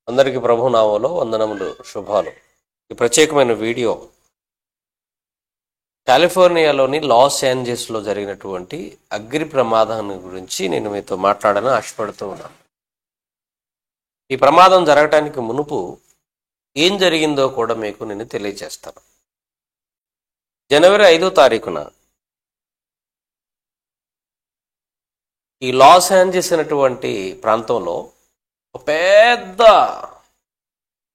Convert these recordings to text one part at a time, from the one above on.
అందరికీ ప్రభు నామములో వందనములు, శుభాలు. ఈ ప్రత్యేకమైన వీడియో కాలిఫోర్నియాలోని లాస్ ఏంజల్స్లో జరిగినటువంటి అగ్ని ప్రమాదాన్ని గురించి నేను మీతో మాట్లాడాలని ఆశపడుతూ ఉన్నాను. ఈ ప్రమాదం జరగటానికి మునుపు ఏం జరిగిందో కూడా మీకు నేను తెలియజేస్తాను. జనవరి 5వ తారీఖున ఈ లాస్ ఏంజల్స్ అనేటువంటి ప్రాంతంలో పెద్ద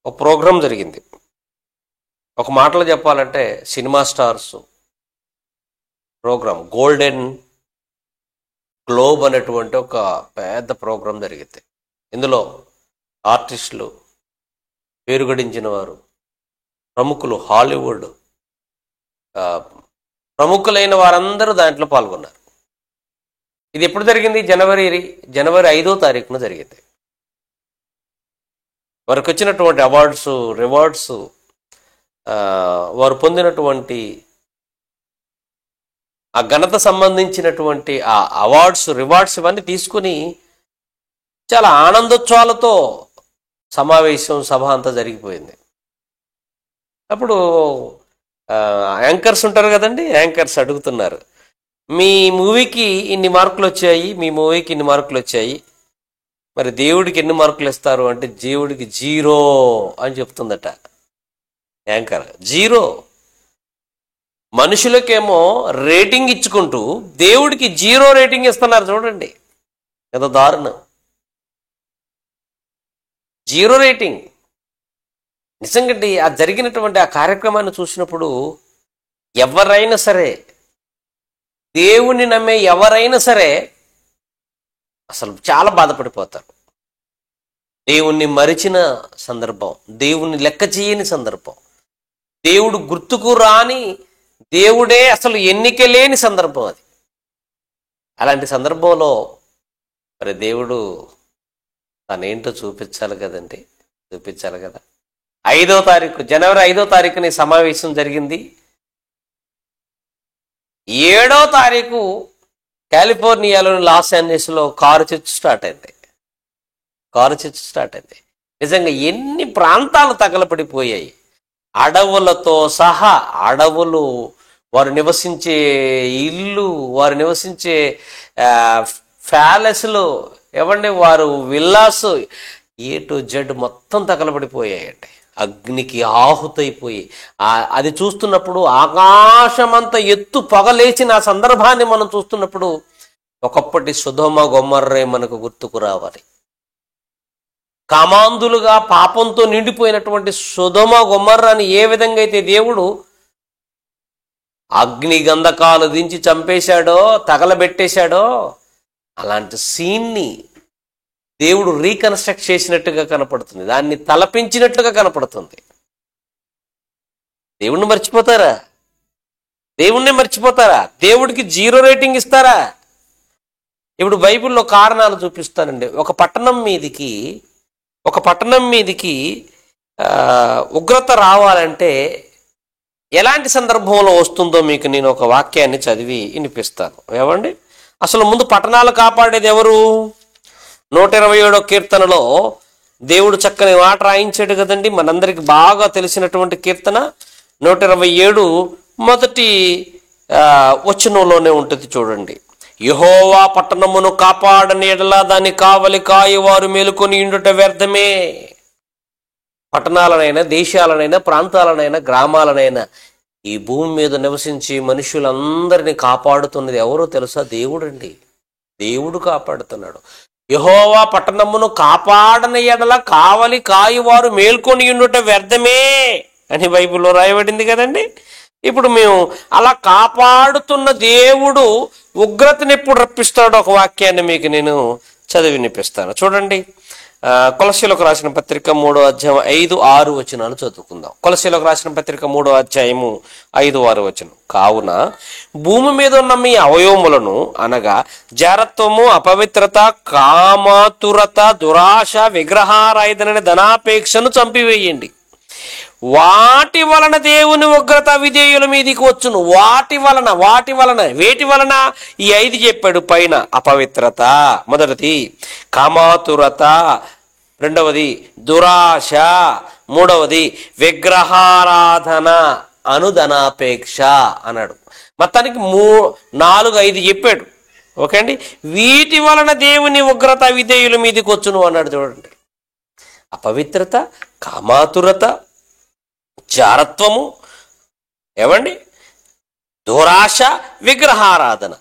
ఒక ప్రోగ్రాం జరిగింది. ఒక మాటలో చెప్పాలంటే cinema stars program, golden globe అనేటువంటి ఒక పెద్ద ప్రోగ్రాం జరిగింది. ఇందులో ఆర్టిస్టులు, పేరుగడించిన వారు, ప్రముఖులు, హాలీవుడ్ ప్రముఖులైన వారందరూ దాంట్లో పాల్గొన్నారు. ఇది ఎప్పుడు జరిగింది? జనవరి 5వ తారీఖున జరిగింది. వారికి వచ్చినటువంటి రివార్డ్స్, వారు పొందినటువంటి ఆ ఘనత సంబంధించినటువంటి ఆ రివార్డ్స్ ఇవన్నీ తీసుకుని చాలా ఆనందోత్సవాలతో సభ అంతా జరిగిపోయింది. అప్పుడు యాంకర్స్ ఉంటారు కదండి, యాంకర్స్ అడుగుతున్నారు, మీ మూవీకి ఇన్ని మార్కులు వచ్చాయి, మరి దేవుడికి ఎన్ని మార్కులు ఇస్తారు అంటే దేవుడికి 0 అని చెప్తుందట యాంకర్. 0. మనుషులకేమో రేటింగ్ ఇచ్చుకుంటూ దేవుడికి 0 రేటింగ్ ఇస్తున్నారు. చూడండి ఎంత దారుణం. 0 రేటింగ్. నిజంగా ఆ జరిగినటువంటి ఆ కార్యక్రమాన్ని చూసినప్పుడు ఎవరైనా సరే, దేవుణ్ణి నమ్మే ఎవరైనా సరే అసలు చాలా బాధపడిపోతారు. దేవుణ్ణి మరిచిన సందర్భం, దేవుణ్ణి లెక్క చేయని సందర్భం, దేవుడు గుర్తుకు రాని, దేవుడే అసలు ఎన్నిక లేని సందర్భం అది. అలాంటి సందర్భంలో మరి దేవుడు తనేంటో చూపించాలి కదండి, చూపించాలి కదా. జనవరి 5వ తారీఖున సమావేశం జరిగింది. 7వ తారీఖు కాలిఫోర్నియాలోని లాస్ ఏంజల్స్లో కారు చర్చ్ స్టార్ట్ అయింది. నిజంగా ఎన్ని ప్రాంతాలు తగలపడిపోయాయి. అడవులతో సహా, అడవులు, వారు నివసించే ఇల్లు, వారు నివసించే ప్యాలెస్లు, వారు విల్లాస్, A to Z మొత్తం తగలబడిపోయాయండి. అగ్నికి ఆహుతైపోయి అది చూస్తున్నప్పుడు ఆకాశమంత ఎత్తు పొగలేచిన ఆ సందర్భాన్ని మనం చూస్తున్నప్పుడు ఒకప్పటి సొదొమ గొమొర్రా మనకు గుర్తుకు రావాలి. కామాంధులుగా పాపంతో నిండిపోయినటువంటి సొదొమ గొమొర్రాని ఏ విధంగా అయితే దేవుడు అగ్ని గంధకాలు దించి చంపేశాడో, తగలబెట్టేశాడో, అలాంటి సీన్ని దేవుడు రీకన్స్ట్రక్ట్ చేసినట్టుగా కనపడుతుంది, దాన్ని తలపించినట్లుగా కనపడుతుంది. దేవుణ్ణి మర్చిపోతారా? దేవుడికి 0 రేటింగ్ ఇస్తారా? ఇప్పుడు బైబిల్లో కారణాలు చూపిస్తానండి. ఒక పట్టణం మీదికి ఉగ్రత రావాలంటే ఎలాంటి సందర్భంలో వస్తుందో మీకు నేను ఒక వాక్యాన్ని చదివి వినిపిస్తాను. ఏమండి, అసలు ముందు పట్టణాలు కాపాడేది ఎవరు? 127వ కీర్తనలో దేవుడు చక్కని మాట రాయించాడు కదండి. మనందరికి బాగా తెలిసినటువంటి కీర్తన 127 మొదటి వచనంలోనే ఉంటుంది. చూడండి, యెహోవా పట్టణమును కాపాడని ఎడల దాన్ని కావలి కాయువారు మేలుకొని ఉండుట వ్యర్థమే. పట్టణాలనైనా, దేశాలనైనా, ప్రాంతాలనైనా, గ్రామాలనైనా, ఈ భూమి మీద నివసించి మనుషులందరినీ కాపాడుతున్నది ఎవరో తెలుసా? దేవుడండి. దేవుడు కాపాడుతున్నాడు. యెహోవా పట్టణమును కాపాడని ఎడల కావలి కాయువారు మేల్కొని ఉండుట వ్యర్థమే అని బైబిల్లో రాయబడింది కదండి. ఇప్పుడు మేము అలా కాపాడుతున్న దేవుడు ఉగ్రతను ఎప్పుడు రప్పిస్తాడో ఒక వాక్యాన్ని మీకు నేను చదివి వినిపిస్తాను. చూడండి, కొలస్సీలకు రాసిన పత్రిక 3వ అధ్యాయం 5-6 వచనాలు చదువుకుందాం. కొలస్సీలకు రాసిన పత్రిక 3వ అధ్యాయము 5-6 వచనం. కావున భూమి మీద ఉన్న మీ అవయవములను అనగా జారత్వము, అపవిత్రత, కామాతురత, దురాశ, విగ్రహారాధన, ధనాపేక్షను చంపివేయండి. వాటి వలన దేవుని ఉగ్రత విధేయుల మీదికి వచ్చును. వేటి వలన ఈ 5 చెప్పాడు పైన. అపవిత్రత మొదటిది, కామాతురత, రెండవది దురాశ, మూడవది విగ్రహారాధన, అనుధనాపేక్ష అన్నాడు. మొత్తానికి 4-5 చెప్పాడు. ఓకే అండి. వీటి వలన దేవుని ఉగ్రత విధేయుల మీదకి వచ్చును అన్నాడు. చూడండి, అపవిత్రత, కామాతురత, జారత్వము, ఏమండి, దురాశ, విగ్రహారాధన,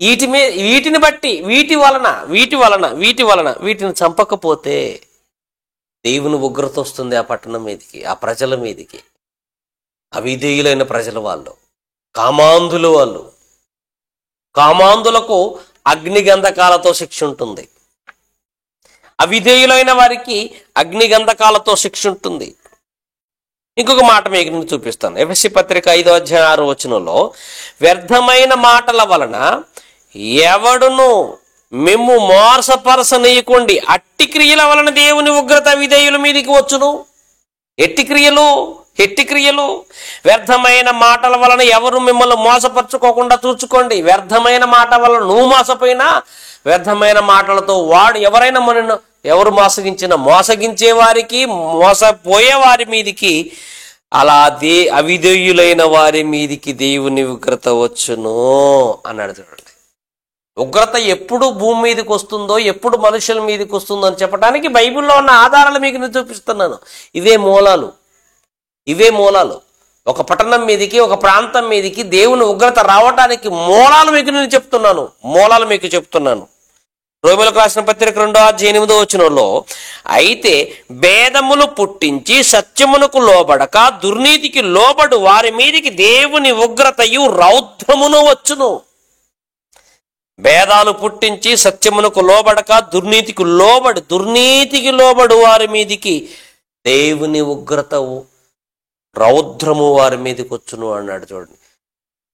వీటిని బట్టి వీటిని చంపకపోతే దేవుని ఉగ్రత వస్తుంది ఆ పట్టణం మీదకి, ఆ ప్రజల మీదకి. అవిధేయులైన ప్రజలు వాళ్ళు, కామాంధులు వాళ్ళు. కామాంధులకు అగ్నిగంధకాలతో శిక్ష ఉంటుంది, అవిధేయులైన వారికి అగ్నిగంధకాలతో శిక్ష ఉంటుంది. ఇంకొక మాట మీకు చూపిస్తాను. ఎఫెసీ పత్రిక 5:6 వ్యర్థమైన మాటల వలన ఎవడును మిమ్ము మోసపరచనీయకండి, అట్టి క్రియల వలన దేవుని ఉగ్రత విధేయుల మీదకి వచ్చును. ఎట్టి క్రియలు వ్యర్థమైన మాటల వలన ఎవరు మిమ్మల్ని మోసపరచుకోకుండా చూసుకోండి. వ్యర్థమైన మాట వలన నువ్వు మోసపోయినా, వ్యర్థమైన మాటలతో ఎవరైనా మనను ఎవరు మోసగించే వారికి, మోసపోయే వారి మీదికి, అలా అవిధేయులైన వారి మీదికి దేవుని ఉగ్రత వచ్చును అన్నాడు. చూడండి, ఉగ్రత ఎప్పుడు భూమి మీదకి వస్తుందో, ఎప్పుడు మనుషుల మీదకి వస్తుందో అని చెప్పడానికి బైబిల్లో ఉన్న ఆధారాలు మీకు నేను చూపిస్తున్నాను. ఇవే మూలాలు. ఒక పట్టణం మీదకి, ఒక ప్రాంతం మీదకి దేవుని ఉగ్రత రావటానికి మూలాలు మీకు చెప్తున్నాను. రోమీయులకు రాసిన పత్రిక 2:8 అయితే భేదములు పుట్టించి సత్యమునకు లోబడక దుర్నీతికి లోబడు వారి మీదికి దేవుని ఉగ్రతయు రౌద్రమును వచ్చును. భేదాలు పుట్టించి సత్యమునకు లోబడక దుర్నీతికి లోబడు వారి మీదికి దేవుని ఉగ్రతవు రౌద్రము వారి మీదకి వచ్చును అన్నాడు. చూడండి,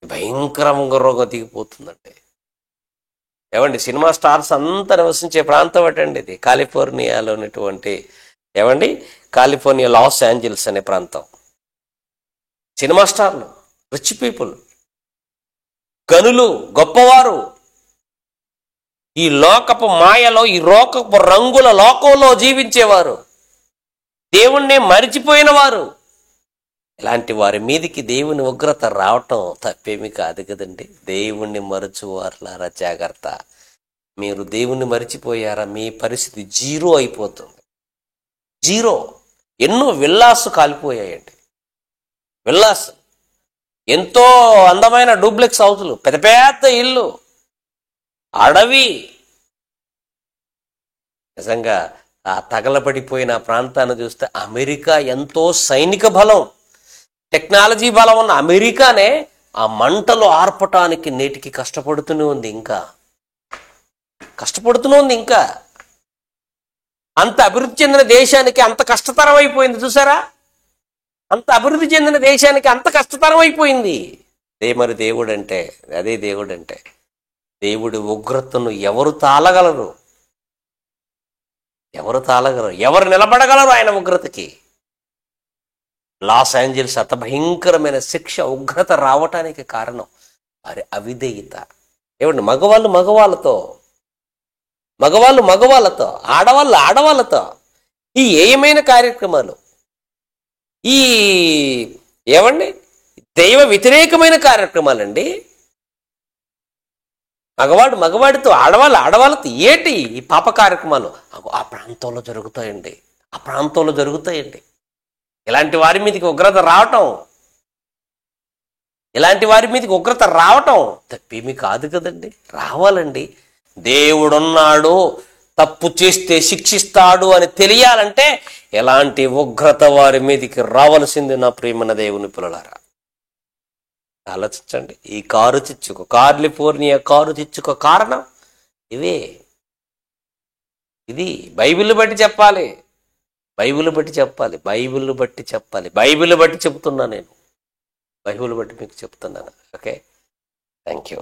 భయంకరంగా రోగం దిగిపోతుందండి. ఏమండి, సినిమా స్టార్స్ అంతా నివసించే ప్రాంతం ఏంటండి ఇది? కాలిఫోర్నియాలో ఉన్నటువంటి, ఏమండి, కాలిఫోర్నియా లాస్ ఏంజల్స్ అనే ప్రాంతం. సినిమా స్టార్లు, రిచ్ పీపుల్, గనులు, గొప్పవారు, ఈ లోకపు మాయలో, ఈ లోకపు రంగుల లోకంలో జీవించేవారు, దేవుణ్ణి మరిచిపోయిన వారు, ఇలాంటి వారి మీదికి దేవుని ఉగ్రత రావటం తప్పేమీ కాదు కదండి. దేవుణ్ణి మరచువారులారా జాగ్రత్త. మీరు దేవుణ్ణి మరిచిపోయారా, మీ పరిస్థితి 0 అయిపోతుంది. 0. ఎన్నో విల్లాస్ కాలిపోయాయండి. విల్లాస్, ఎంతో అందమైన డూప్లెక్స్ హౌసులు, పెద్ద పెద్ద ఇల్లు, అడవి. నిజంగా ఆ తగలబడిపోయిన ప్రాంతాన్ని చూస్తే అమెరికా ఎంతో సైనిక బలం, టెక్నాలజీ బలం ఉన్న అమెరికానే ఆ మంటలు ఆర్పటానికి నేటికి కష్టపడుతూనే ఉంది. ఇంకా అంత అభివృద్ధి చెందిన దేశానికి అంత కష్టతరం అయిపోయింది. చూసారా, అంత అభివృద్ధి చెందిన దేశానికి అంత కష్టతరం అయిపోయింది. మరి దేవుడంటే అదే. దేవుడి ఉగ్రతను ఎవరు తాళగలరు? ఎవరు నిలబడగలరు ఆయన ఉగ్రతకి? లాస్ ఏంజల్స్ అంత భయంకరమైన శిక్ష, ఉగ్రత రావటానికి కారణం వారి అవిధేయత. ఏమండి, మగవాళ్ళు మగవాళ్ళతో, ఆడవాళ్ళతో ఈ ఏమైన కార్యక్రమాలు, ఈ ఏమండి దైవ వ్యతిరేకమైన కార్యక్రమాలండి. మగవాడితో, ఆడవాళ్ళతో ఏంటి ఈ పాప కార్యక్రమాలు? ఆ ప్రాంతంలో జరుగుతాయండి. ఇలాంటి వారి మీదకి ఉగ్రత రావటం తప్పేమీ కాదు కదండి. రావాలండి. దేవుడున్నాడు, తప్పు చేస్తే శిక్షిస్తాడు అని తెలియాలంటే ఎలాంటి ఉగ్రత వారి మీదకి రావాల్సింది నా ప్రియమైన దేవుని పిల్లలారా. ఆలోచించండి. ఈ కాలిఫోర్నియా కారు చిచ్చుకో కారణం ఇది బైబిల్ బట్టి చెప్పాలి. బైబిల్ బట్టి చెప్తున్నా నేను. బైబిల్ బట్టి మీకు చెప్తున్నాను. Okay, thank you.